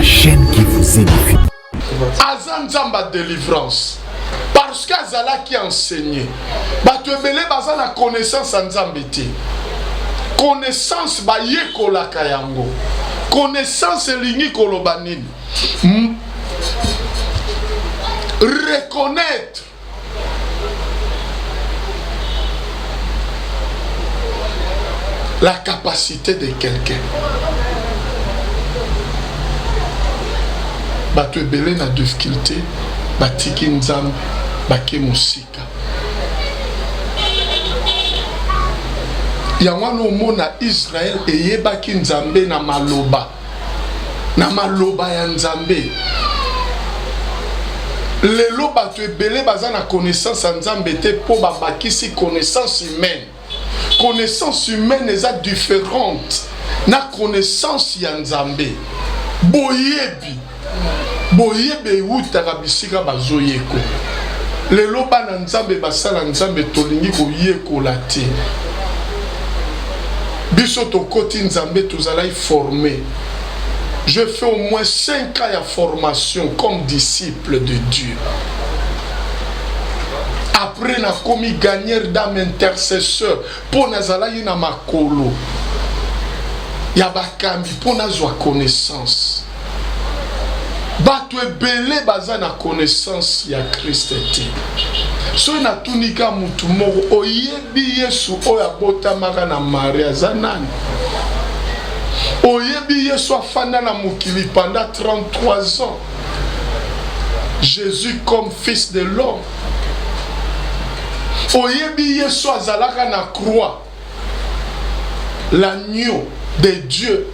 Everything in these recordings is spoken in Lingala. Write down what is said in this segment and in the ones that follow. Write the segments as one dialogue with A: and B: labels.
A: chaîne qui vous édifie.
B: Azanzamba délivrance. Parce qu'Azala qui enseignait. Bato ebele baza na connaissance Nzambete. Connaissance ba yekola kayango. Connaissance lingi kolobanini. Reconnaître la capacité de quelqu'un. Bato ebele na difficulté, batiki nzambe, bake musika. Yango no mona Israël eyebaki nzambe na maloba. Na maloba ya nzambe. Lelo bato ebele baza na connaissance ya nzambe te po babakisi connaissance humaine. Connaissance humaine est différente na connaissance ya nzambe. Boyebi utaka bisika bazoyeko. Lelo bana nzambe basala nzambe tolingi koyekola te. Biso tokoti nzambe tozalai formé. Je fais au moins 5 ans de formation comme disciple de Dieu. Après, na commis gagneur d'âme intercesseur pour nazala yina makolo. Yabakambi pour nazwa connaissance. Bato ebele baza na connaissance ya Christ te. So na tunika mutu moko oyebi Yesu oya botamaka na Maria zanani. Oyebi Yesu afanda na mukili pendant 33 ans. Jésus comme fils de l'homme. Oyebi Yesu azalaka na croix. L'agneau de Dieu.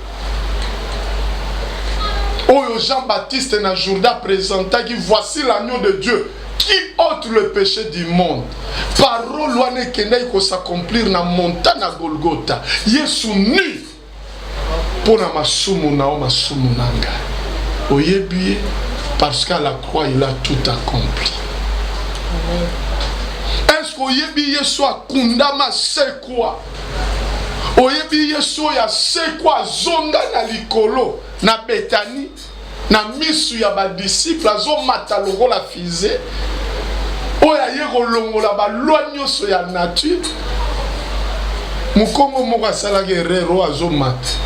B: Oyo Jean-Baptiste na Jourdain présenta qui voici l'agneau de Dieu qui ôte le péché du monde. Parole wana ekendai ko s'accomplir na montagne à Golgotha. Yesu nu pour na masumu na o masumu nanga. Oyebi parce qu'à la croix il a tout accompli. Est-ce qu'oyebi Yesu akundama c'est quoi? Oyebi Yesu ya c'est quoi zonga na likolo na Bethanie na misu ya ba disciple azo mataloko la fize. Oya yeko longola ba loanyoso ya nature. Mukongo moko asalaki erreur azo mata.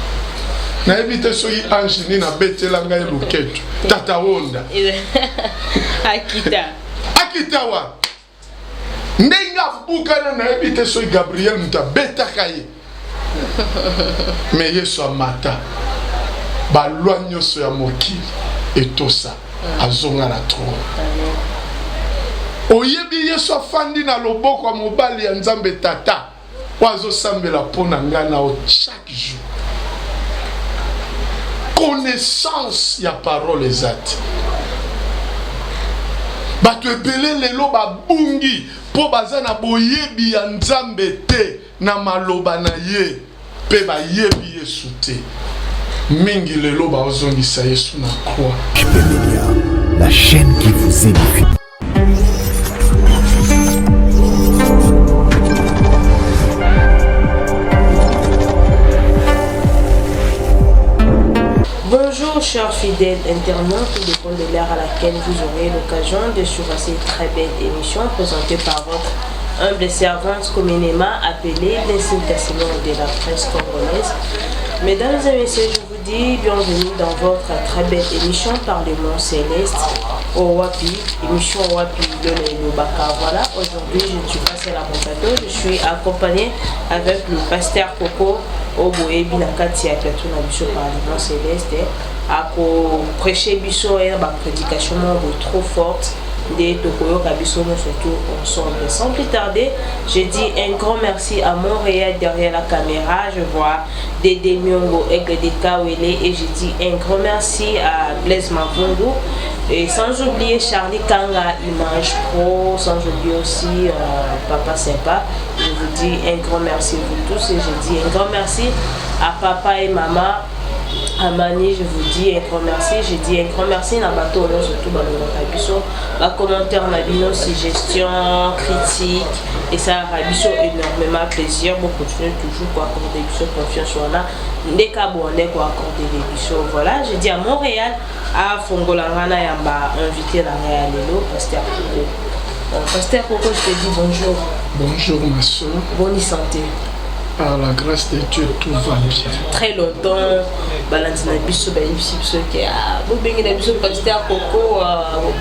B: Na ebite soki ange na betela ngai luketu. Tata Wonda. Akita wa. Ndenga bukana na ebite soki Gabriel muta betaka ye. Mais Yesu amata. Ba loanyoso ya mokili etosa azonga na trône. Oyebi Yesu afandi na loboko ya mobali ya Nzambe tata. Wazo sambela pona ngana o chaque jour. Connaissance ya parole ezati. Bato ebele lelo babungi po baza na boyebi ya Nzambe te na maloba na ye pe bayebi Yesu te. Mingi lelo baozongisa Yesu na croix.
A: HPmedia, la chaîne qui vous édifie.
C: Bonjour chers fidèles internautes, tout dépend de l'heure à laquelle vous aurez l'occasion de suivre cette très belle émission présentée par votre humble servante communément appelée Blessing Cassimon de la presse congolaise. Mesdames et messieurs, je vous dis bienvenue dans votre très belle émission Parlement Céleste au Wapi, émission Wapi de l'Obaka. Voilà, aujourd'hui je ne suis pas seule à mon plateau, je suis accompagnée avec le pasteur Coco Oboebi Nakati à plateau na biso Parlement Céleste à prêcher biso et ma prédication trop forte des Tokoyo Kabiso, surtout ensemble. Sans plus tarder, je dis un grand merci à Montréal derrière la caméra. Je vois Dédé Miongo et Gledeka Wele et je dis un grand merci à Blaise Mavungu et sans oublier Charlie Kanga Image Pro, sans oublier aussi Papa Sympa. Je vous dis un grand merci à vous tous et je dis un grand merci à Papa et Maman. Amani, je vous dis un grand merci. Je dis un grand merci à bateau, surtout dans le commentaire, suggestion, critique. Et ça a énormément plaisir. Bon, continuez toujours à accorder confiance sur là. ndeka bonde ko accorder les biso. Voilà, je dis à Montréal à Fongolangana yamba invité la Réal Lelo pasteur Coco. Pasteur Coco, je te dis bonjour.
B: Bonjour ma soeur.
C: Bonne santé.
B: Par la grâce de Dieu, tout va bien.
C: Très longtemps, Balantina biso biso qui a bobengi na biso pasteur Coco,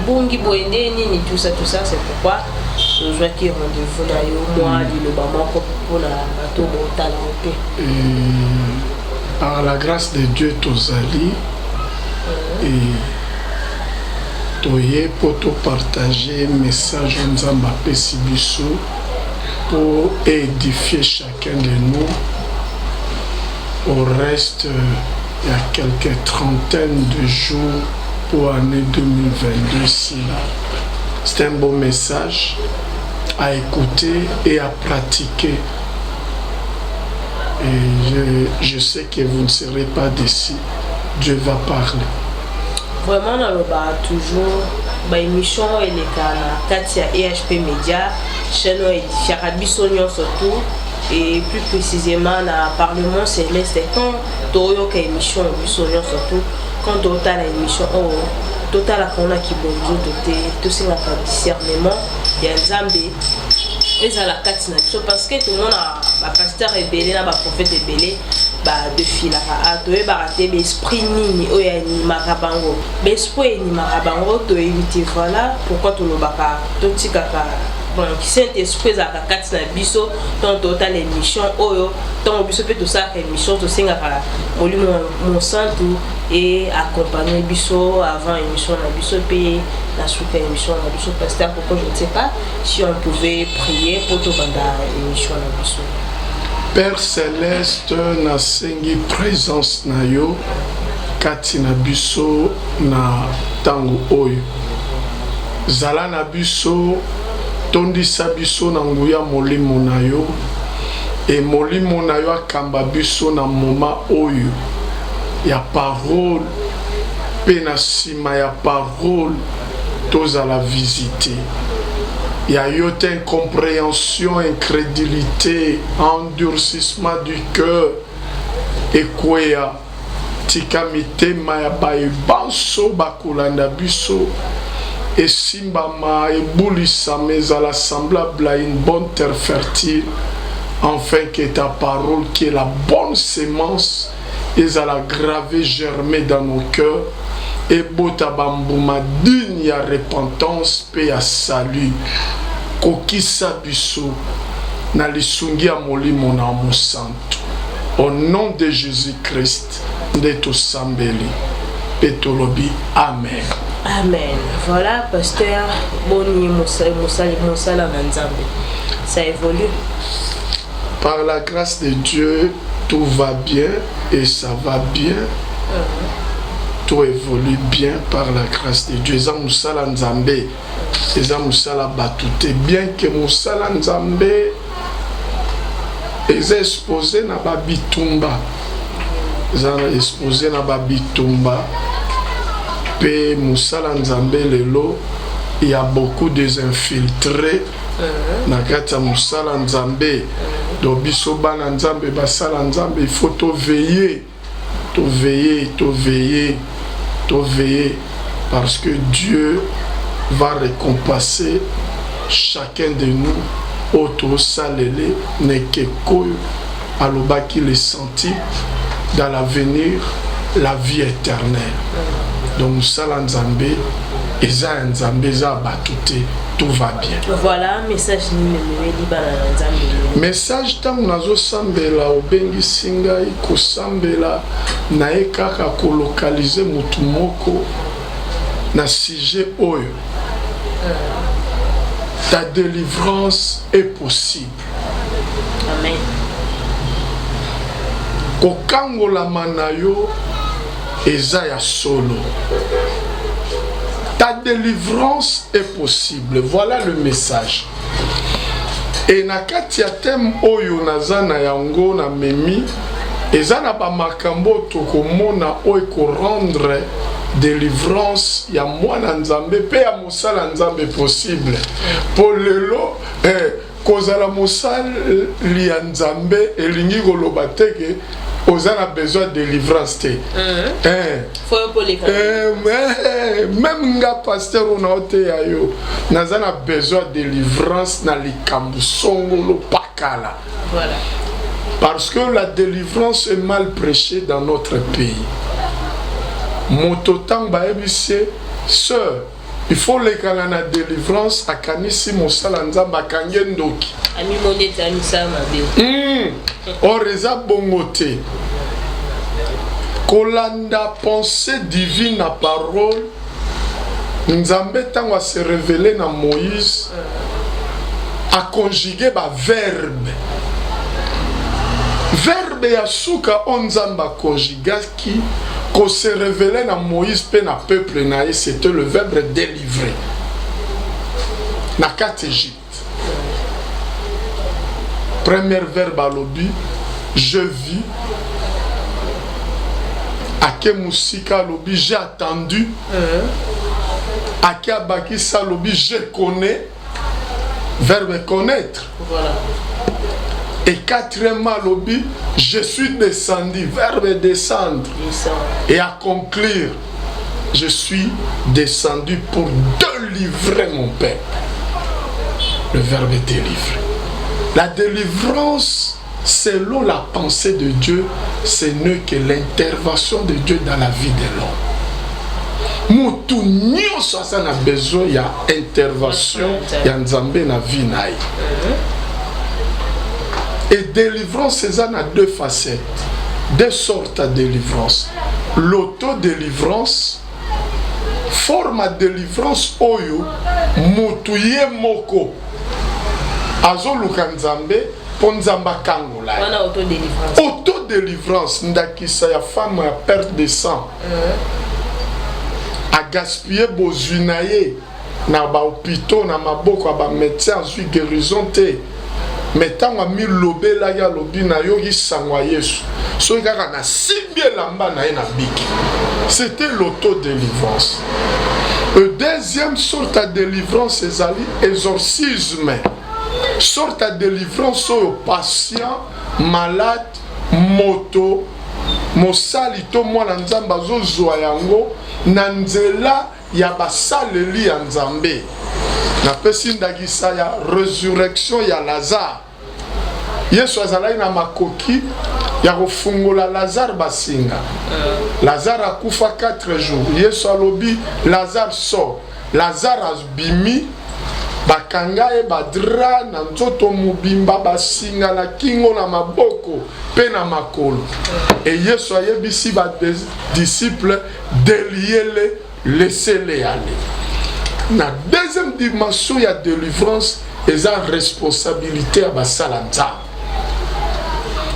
C: bongi boende ni tout ça, c'est pourquoi je vois qu'il rendez-vous na yo moi le bama pour la bateau montal
B: et par la grâce de Dieu tous ali et toye pour te partager message nzamba pesi biso pour édifier chacun de nous. Au reste, il y a quelques trentaines de jours pour l'année 2022 ici là. C'est un bon message à écouter et à pratiquer. Et je sais que vous ne serez pas déçus. Dieu va parler.
C: Vraiment, on a toujours une émission et les canaux Katia EHP Média, chaîne Édificabiso surtout, et plus précisément dans le Parlement Céleste, quand tu as une émission surtout, quand tu as une émission, total la qu'on a qui bonjour, tout c'est un discernement, il y a un Zambé. Et ça la Katina, parce que tout le monde a un pasteur rebelle, un prophète rebelle. De fila a to e baraté l'esprit nini o ya ni marabango l'esprit ni marabango to éviter voilà pourquoi to lo baka to tikaka bon qui saint esprit za kakati na biso ton total émission oyo ton biso peut tout ça émission to singa ka molimo mon santo et accompagner biso avant émission na biso pe la suite émission na biso pasteur pourquoi je ne sais pas si on pouvait prier pour to banda émission na biso.
B: Père Céleste, na sengi présence na yo, kati na biso na tango oyo. Zala na biso, tondisa biso na nguya molimo na yo, et molimo na yo akamba biso na moma oyo. Ya parole, pe na sima ya parole, tozala visiter. Il y a eu incompréhension, incrédulité, endurcissement du cœur. Et quoi tikamite maya bae banso bakulanda biso. Et simbama et boulissa mais à l'assemblable à une bonne terre fertile. Afin que ta parole qui est la bonne sémence et à la graver germer dans nos cœurs. Et botabambouma digne à repentance, paix à salut. Kokisa biso na lisungi ya molimo na mo santo. Au nom de Jésus-Christ, ndeto sambeli. Petolobi, amen.
C: Amen. Voilà, pasteur Boni Moussala Manzambe. Ça évolue.
B: Par la grâce de Dieu, tout va bien et ça va bien. Tout évolue bien par la grâce de Dieu. Eza Moussala Nzambe, eza Moussala Batute. Bien que Moussala Nzambe eza exposé na babitumba. Eza exposé na babitumba. Pe Moussala Nzambe lelo, il y a beaucoup de infiltrés. Na kata Moussala Nzambe, do biso bana Nzambe basala Nzambe, il faut to veiller. To veiller, parce que Dieu va récompenser chacun de nous. Auto salele nekeko aloba qu'il est senti dans l'avenir la vie éternelle. Donc Moussala Nzambe eza Nzambe eza batute, tout va bien.
C: Voilà message ni Nzambe.
B: Message tango nazo sambela obengi singai ko sambela na ekaka ko localiser mutu moko na sujet oyo. Ta délivrance est possible.
C: Amen.
B: Kokangola manayo eza ya solo. Ta délivrance est possible. Voilà le message. Et na kati ya thème oyo nazana yango na memi ezana ba makambo tokomona oyo ko rendre délivrance ya mwana Nzambe pe ya mosala Nzambe possible. Pour lelo kozala mosala ya Nzambe elingi koloba teke Aux a besoin de délivrance. Même nga pasteur on a été ayo. Nazana besoin de délivrance na likambu songolo pakala.
C: Voilà.
B: Parce que la délivrance est mal prêchée dans notre pays. Mototan baebise sœur, il faut les kanga na délivrance à kanisi mosala nzamba kangendoki.
C: Ami monde tanisa mabe.
B: Oreza bongote. Kolanda pensée divine à parole. Nzambe tango se révéler na Moïse a conjuguer ba verbe. Verbe ya suka onzamba conjugaki qu'on se révélait na Moïse pe na peuple na c'était le verbe délivrer. Na kat Égypte. Premier verbe à l'obi, je vis. Ake musika l'obi, j'ai attendu. Ake abakisa l'obi, je connais. Verbe connaître.
C: Voilà.
B: Et quatrièmement l'obi, je suis descendu. Verbe descendre. Et à conclure, je suis descendu pour délivrer mon peuple. Le verbe délivrer. La délivrance, selon la pensée de Dieu, ce n'est que l'intervention de Dieu dans la vie de l'homme. Moutou nyonso a besoin, il y a intervention, il y a nzambe na vie na ye. Et délivrance, c'est ça a deux facettes, deux sortes de délivrance. L'auto-délivrance, forme de délivrance oyo, moutuye moko. Azo luka nzambe, ponzamba kangola.
C: On a auto-délivrance.
B: Auto-délivrance, ndakisa ya femme à perte de sang. A gaspiller bozunaye, na ba hôpitaux, na maboko, ba médecin, ensuite guérison te. Mais tant que mi lobé la ya lobi na yo sangwa Yesu. So kaka na simbie lamba na na biki. C'était l'auto-délivrance. Le deuxième sorte de délivrance c'est l'exorcisme. Sorte de délivrance au patient malade moto mosalito mwana nzamba zo zwa yango na nzela ya basaleli ya nzambe. Na pesi ndagisa ya résurrection ya Lazare. Yesu azalaki na makoki ya kofungola Lazare basinga. Lazare akufa 4 jours. Yesu alobi Lazare sort. Lazare abimi bakanga e badra na nzoto mubimba basinga na kingo na maboko pe na makolo. Et Yesu ayebisi ba disciples déliez-les, laissez-les aller. La deuxième dimension, il y a délivrance et la responsabilité à Basalanta.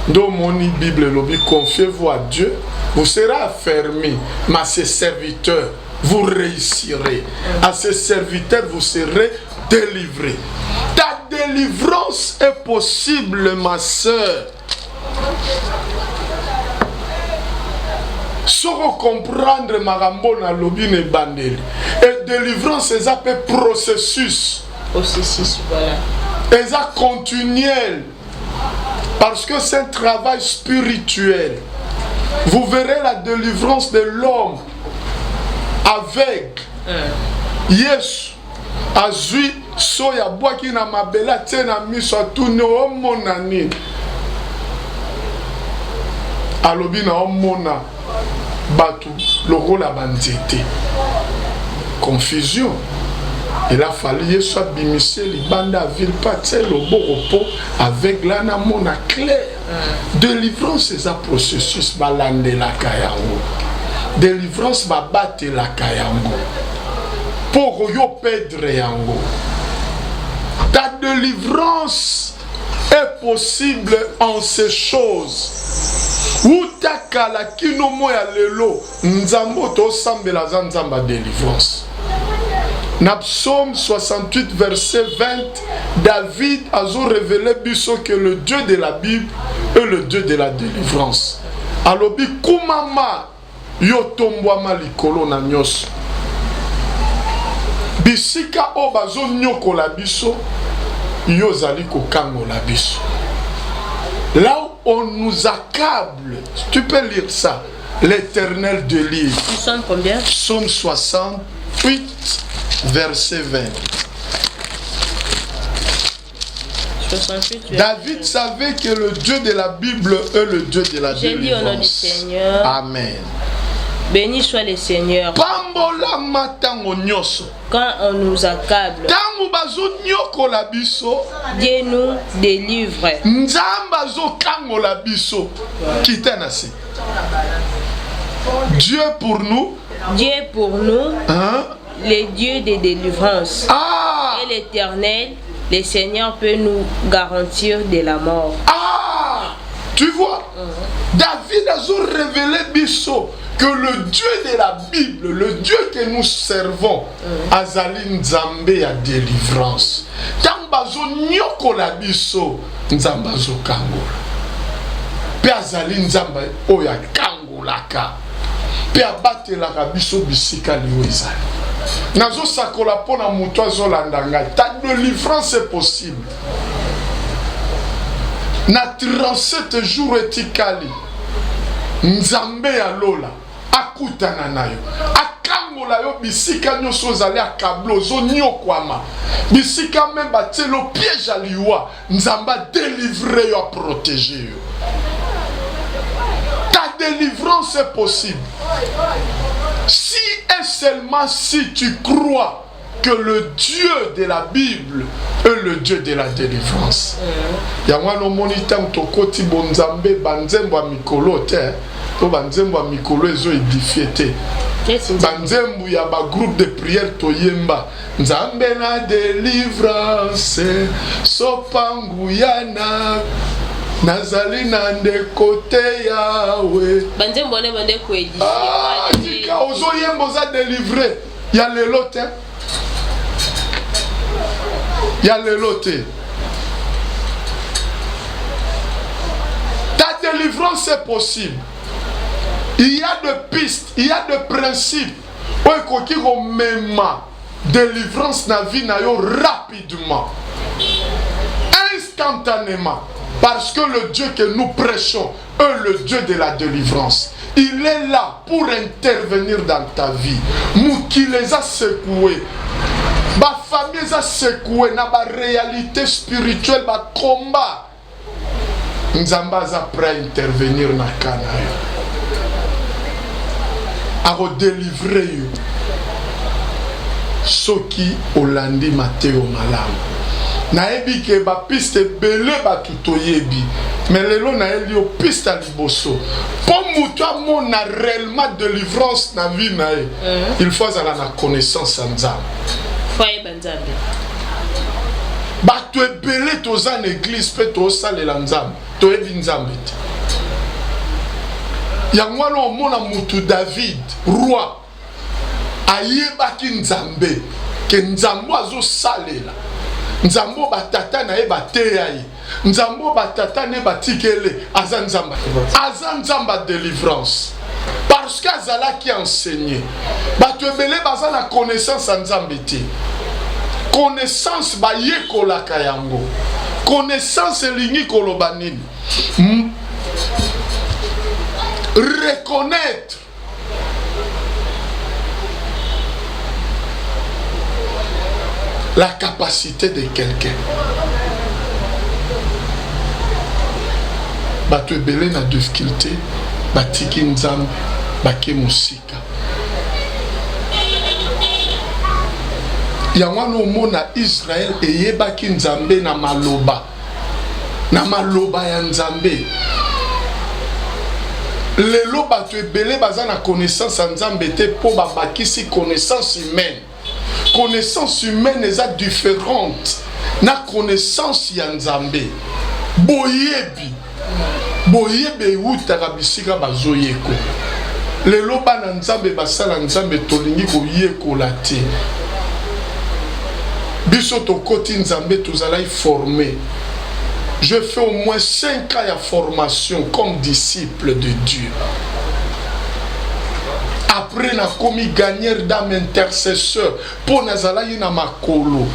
B: Dans mon Bible, confiez-vous à Dieu, vous serez affermis, mais à ses serviteurs, vous réussirez. À ses serviteurs, vous serez délivrés. Ta délivrance est possible, ma soeur. Soko comprendre marambo na lobi ne bandeli. Et délivrance c'est un processus.
C: Processus, voilà.
B: Et ça continuel. Parce que c'est un travail spirituel. Vous verrez la délivrance de l'homme avec Yesu. Azui soya boaki na mabela tena miso atune o monani. Alobi na o mona. Batu, le rôle a bandité. Confusion. Il a fallu soit bimissé, les bandes à ville, pas le beau repos, avec l'anamona clair. Délivrance, c'est un processus, balande la kayango. Délivrance, va battre la kayango. Pour yo perdre yango. Ta délivrance est possible en ces choses. Utakala kino moya lelo nzambo to sambela nzamba délivrance. Na psaume 68 verset 20, David a révélé biso que le Dieu de la Bible est le Dieu de la délivrance. Alobi kumama yo tombwama likolo na nyos. Bisika o bazo nyokola biso yo zali kokangola biso. Là on nous accable. Tu peux lire ça. L'Éternel délivre.
C: Nous sommes combien?
B: Psaume 68, verset 20.
C: 68,
B: David savait que le Dieu de la Bible est le Dieu de la
C: J'ai dit au nom du
B: délivrance.
C: Seigneur.
B: Amen.
C: Béni soit le Seigneur.
B: Pambola matango nyoso.
C: Quand on nous accable,
B: Tango bazo nyoko la biso.
C: Dieu nous délivre.
B: Nzamba zo kango la biso. Kitanasi. Dieu pour nous.
C: Dieu pour nous,
B: Hein?
C: le Dieu de délivrance.
B: Ah!
C: Et l'Éternel, le Seigneur peut nous garantir de la mort.
B: Ah! Tu vois? David a révélé biso que le Dieu de la Bible, le Dieu que nous servons, Azali Nzambe ya délivrance. Tant bazo nyoko la biso, Nzamba zo kangola. Pe Azali Nzamba oya kangolaka. Pe abatelaka biso bisika liyo ezali. Nazo sakola pona muto azolanda ngai. Ta délivrance est possible. Na 37 jours etikali. Nzambe ya lola akutana nayo akangola yo bisika nyonso ozali akablo zo nyokwama bisika même batelo piège aliwa Nzamba délivrer yo, protéger yo. Ta délivrance est possible si et seulement si tu crois que le Dieu de la Bible est le Dieu de la délivrance. Yango no monita mtokoti bonzambe banzembo mikolo te. To banzembo mikolo ezo édifié te. Banzembo ya ba groupe de prière toyemba. Nzambe na délivrance sopangu yana nazali na ndeko te yawe.
C: Banzembo ne bande ko édifié.
B: Ah, dika ozo yembo za délivrer. Ya lelo te. Ya lelo te. Ta délivrance est possible. Il y a des pistes, il y a des principes. Oikoki ko mema délivrance na vie na yo rapidement. Instantanément. Parce que le Dieu que nous prêchons est le Dieu de la délivrance. Il est là pour intervenir dans ta vie. Mouki les a secoués. Ba famille a secoué na ba réalité spirituelle ba combat. Nzamba a prêt à intervenir na kana yo. A redélivrer yo. Soki Olandi Mateo Malamu. Naebi ke ba piste belé ba tutoyebi. Mais lelo na eli o piste liboso. Pour muto mon na réellement délivrance na vie na e. Il faut avoir la connaissance en Nzambe.
C: Foye banzambe.
B: Bato ebele toza na église pe tosalela Nzambe. Toyebi Nzambe te. Yango wana omona mutu David, roi, ayebaki Nzambe, ke Nzambe azosalela. Nzambe batata na ye bateya ye. Nzambe batata ne batikele aza Nzamba. Aza Nzamba délivrance. Parce qu'azalaki enseigné. Bato ebele baza na connaissance en Nzambe te. Connaissance ba yekolaka yango. Connaissance elingi koloba nini. Reconnaître la capacité de quelqu'un. Bato ebele na difficulté, batiki Nzambe, bake musika. Yango no mona Israël eyebaki Nzambe na maloba. Na maloba ya Nzambe. Lelo bato ebele baza na connaissance en Nzambe te po babakisi connaissance humaine. Connaissance humaine est différente na connaissance ya Nzambe. Boyebi. Boyebi utaka bisika bazoyeko. Lelo bana Nzambe basala Nzambe tolingi koyekola te. Biso to koti Nzambe tozalai formé. Je fais au moins 5 ans de formation comme disciple de Dieu. Après, na commis gagneur d'âme intercesseur pour nazala yina makolo.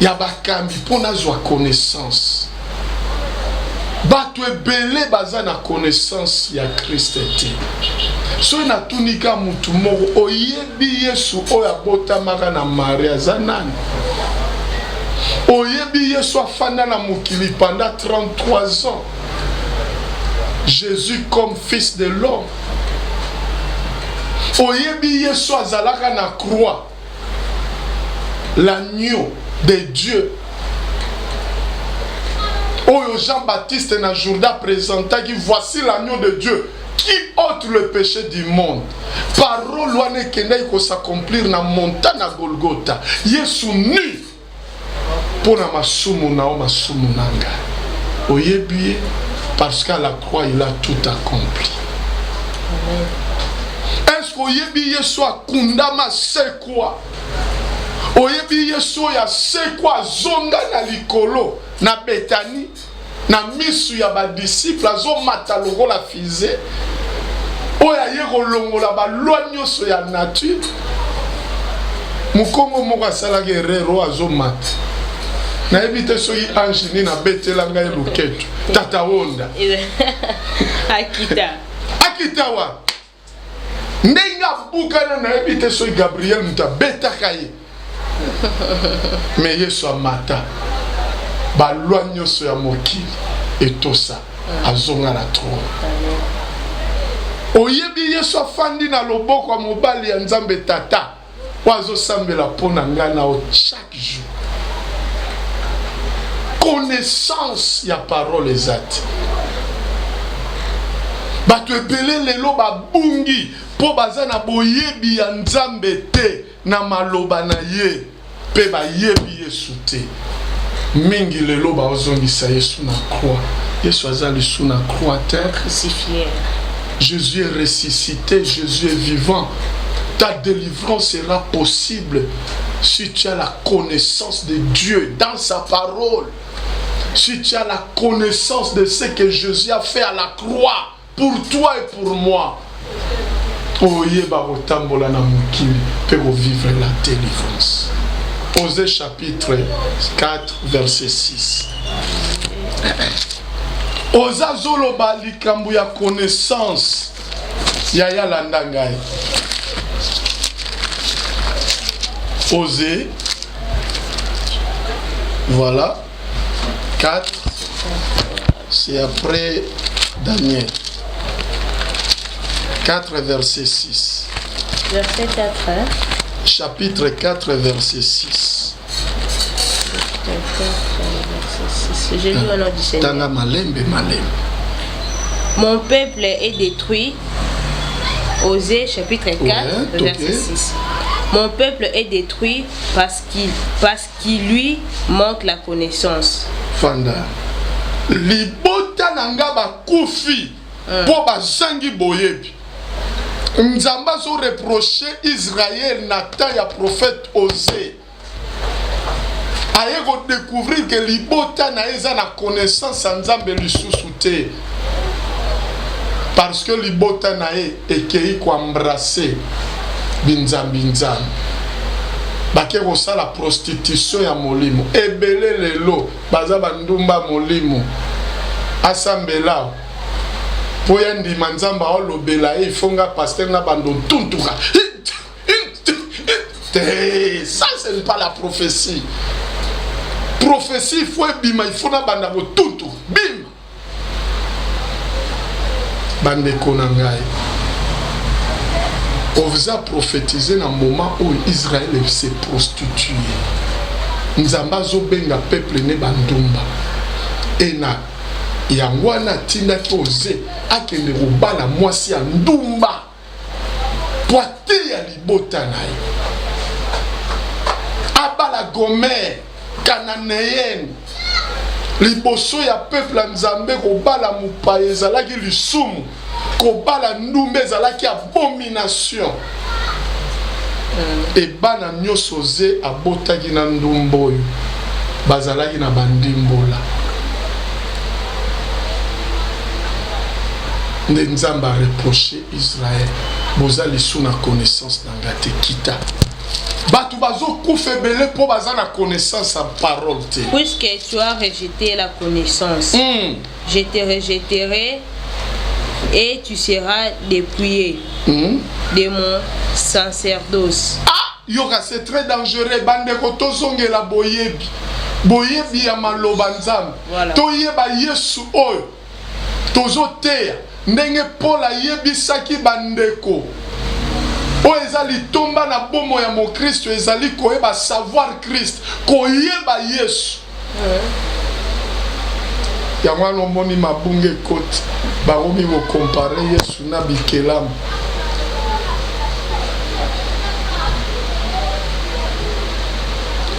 B: Yabakambi pour nazwa connaissance. bato ebele baza na connaissance ya Christ te. So na tunika mutu moko oyebi Yesu oyo abotamaka na Maria aza nani? Oyebi Yesu afanda na mokili pendant 33 ans. Jésus comme fils de l'homme. Oyebi Yesu azalaka na croix. L'agneau de Dieu. Oyo Jean-Baptiste na Jourdain présenta qui voici l'agneau de Dieu qui ôte le péché du monde. Parole wana ekendaki ko s'accomplir na montagne à Golgotha. Yesu nu pour na masumu na o masumu nanga. Oyebi parce qu'à la croix il a tout accompli.
C: Amen.
B: Est-ce que oyebi Yesu akundama c'est quoi? Oyebi Yesu ya c'est quoi zonga na likolo na Bethanie na misu ya ba disciple azo mata lokola fize oya ye kolongola ba loi nyonso ya nature mukongo moko asalaki erreur azo mata na ebite soki ange ni na betela ngai luketo tata wonda akita wa ndenga bukana na ebite soki Gabriel muta betaka ye mais Yesu amata ba loi nyonso ya mokili etosa azonga na trône. Oyebi Yesu afandi na loboko ya mobali ya Nzambe tata wazo sambela pona ngana o chaque jour. Connaissance ya parole ezati. Bato ebele lelo babungi po baza na boyebi ya Nzambe te na maloba na ye pe bayebi Yesu te. Mingi lelo ba ozongisa Yesu na croix. Yesu azali sous na croix terre
C: Crucifié.
B: Jésus est ressuscité, Jésus est vivant. Ta délivrance sera possible si tu as la connaissance de Dieu dans sa parole. Si tu as la connaissance de ce que Jésus a fait à la croix pour toi et pour moi. Oyeba otambola na mukili pe vivre la délivrance. Osée chapitre 4 verset 6. Oza zoloba likambu ya connaissance ya yalanda ngai. Osée, voilà, 4, c'est après Daniel. 4 verset 6.
C: Verset 4. Hein?
B: Chapitre 4 verset 6.
C: J'ai lu au nom du Seigneur.
B: Tanga malembe malembe.
C: Mon peuple est détruit. Osée chapitre 4 verset 6. Mon peuple est détruit parce qu'il lui manque la connaissance. Fanda.
B: Libota nanga ba kufi po bazangi boyebi. Nzamba zo reproché Israël Nathan ya prophète Osée. Aye ko découvrir que libota na eza na connaissance Nzambe lisusu te. Parce que libota na ekei ko embrasser binzambi. Bake ko sala prostitution ya molimo. Ebele lelo baza bandumba molimo. Asambela Poyendi manzamba olobela ifonga pasteur na bando tuntuka. Ça c'est pas la prophétie. Prophétie il faut bima il faut na banda bo tuntu bim. Bande konangai. On vous a prophétisé dans le moment où Israël s'est prostitué. Nzamba zo benga peuple ne bandumba. Et na yangwana tinda koze akende kobala mwasi ya ndumba poate ya libota na ye abala Gomer Cananéenne liboso ya peuple Nzambe kobala mupaye ezalaki lisumu kobala ndumba ezalaki abomination ebana nyonso ze abotaki na ndumba oyo bazalaki na bandimbola. Nzamba a reproché Israël. Boza lisu na connaissance d'angate kita. bato bazokufa ebele mpo baza na connaissance ya parole te.
C: Puisque tu as rejeté la connaissance, je te rejetterai et tu seras dépouillé de mon sacerdoce.
B: Ah, yoka, c'est très dangereux. Bandeko tozongela boyebi. Boyebi ya maloba nzambe.
C: Voilà.
B: Toyeba Yesu oyo. Tozoteya. Ndenge Paul ayebisaki bandeko. Oyo ezali tomba na bomo ya Mokristo ezali koyeba savoir Christ. Koyeba Yesu. Yango wana omoni mabunge kote. Baromi kokompare Yesu na bikelamu.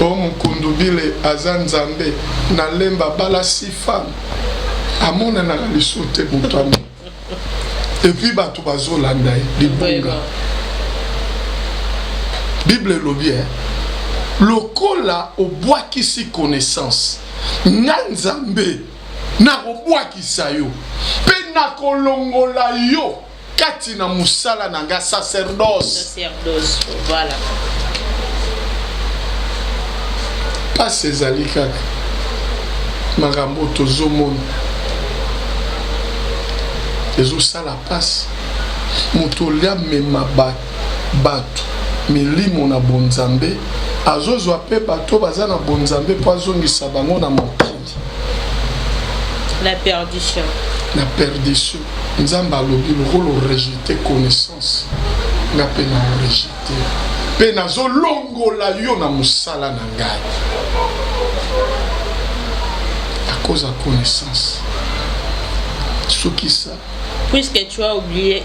B: O mukundubile aza nzambe na lemba bala sifa amona na lisote mutami et puis bato bazolanda libunga. Bible lobi lokola obwakisi connaissance na nzambe na obwakisa yo pe na kolongola yo kati na musala na nga sacerdoce.
C: Voilà.
B: Pas ezali kaka makambo tozomona ezosala pasi moto lia mema bato milimo na bonzambe azozwa mpe bato baza na bonzambe mpo azongisa bango na mokili.
C: La perdition.
B: Na perdition. Nzambe alobi lokolo rejeter connaissance nga mpe na rejeter mpe nazolongola yo na mosala na ngai à cause de connaissance. Soukisa.
C: Puisque tu as oublié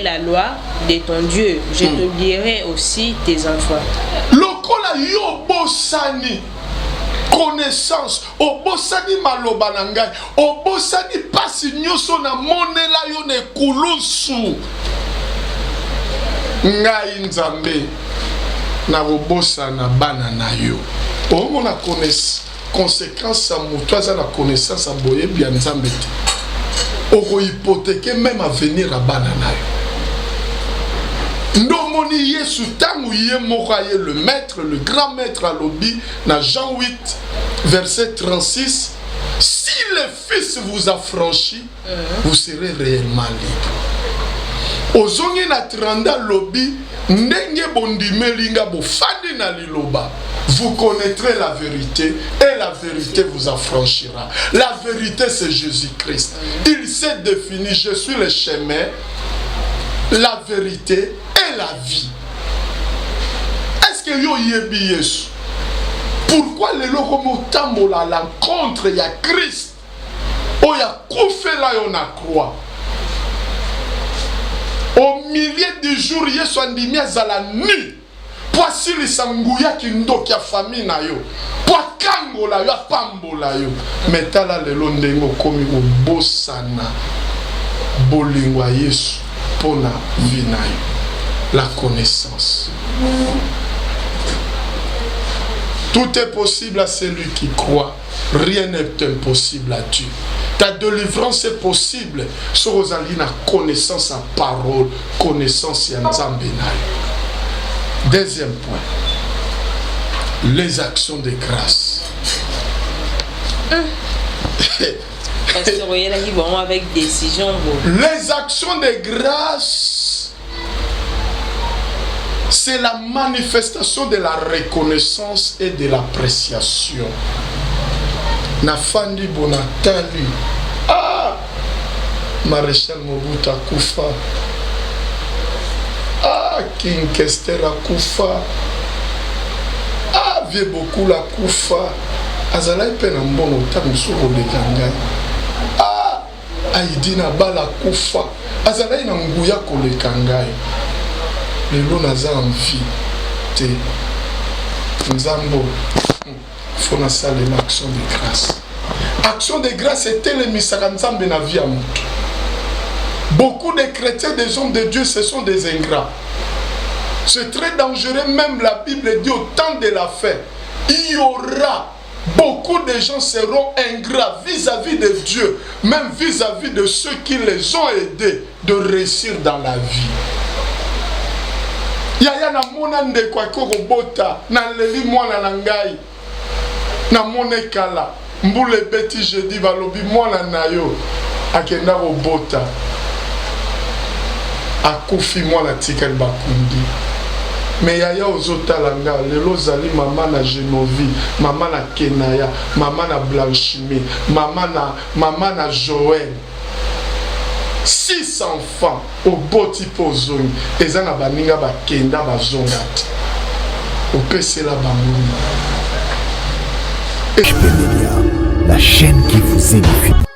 C: la loi de ton Dieu, je t'oublierai aussi tes enfants.
B: Lokola yo bosani connaissance, obosani maloba na ngai, obosani pasi nyoso na monela yo ne kulusu. Ngai nzambe na robosa na bana na yo. Omo na connaissance conséquence à moto aza na connaissance à boye bien nzambe te. Oko hypothéquer même à venir à bana na yo. Ndomoni Yesu tangu ye moko ye le maître, le grand maître à lobby na Jean 8 verset 36. Si le Fils vous affranchit, vous serez réellement libre. Ozongi na tranda lobby ndenge bondimelinga bofandi na liloba. Vous connaîtrez la vérité et la vérité vous affranchira. La vérité c'est Jésus-Christ. Il s'est défini, je suis le chemin, la vérité et la vie. Est-ce que yo yebi Yesu? Pourquoi les locaux tambola à l'encontre il y a Christ? Oh ya koufé là on a croix. Au milieu du jour Yesu andimi azala nu. Poisi lisanguya kindoki ya famille na yo. Poa kangola yo pambola yo. Metala lelo ndengo komi obosana. Bolingwa Yesu pona vie na yo. La connaissance. Tout est possible à celui qui croit. Rien n'est impossible à Dieu. Ta délivrance est possible. Sur Rosalie na connaissance à parole, connaissance ya nzambe na yo. Deuxième point, les actions de grâce.
C: Avec décision.
B: Les actions de grâce, c'est la manifestation de la reconnaissance et de l'appréciation. Nafandi Bonatali, ah, Maréchal Mobutu Akufa. Ah, King Kester akufa. Ah, vie beaucoup la kufa. Azala pena mbono tamu suro de kangai. Ah, Aidina bala kufa. Azala ina nguya kole kangai. Lelo naza envie te. Nzambo. Fona sale l'action de grâce. Action de grâce était le misaka nzambe na vie à mutu. Beaucoup de chrétiens, des hommes de Dieu, ce sont des ingrats. C'est très dangereux, même la Bible dit au temps de la fin, il y aura beaucoup de gens seront ingrats vis-à-vis de Dieu, même vis-à-vis de ceux qui les ont aidés de réussir dans la vie. Yaya na mona ndeko akoko bota na leli mwana na ngai na mone kala mbule beti jeudi balobi mwana na yo akenda ko bota akufi mwana tikali bakundi me yaya ozotala nga lelo zali mama na Genovi, mama na Kenaya, mama na Blanchimé, mama na Joël. 6 enfants au boti pozoni eza na baninga bakenda bazonga opesela bamuni.
A: La chaîne qui vous édifie.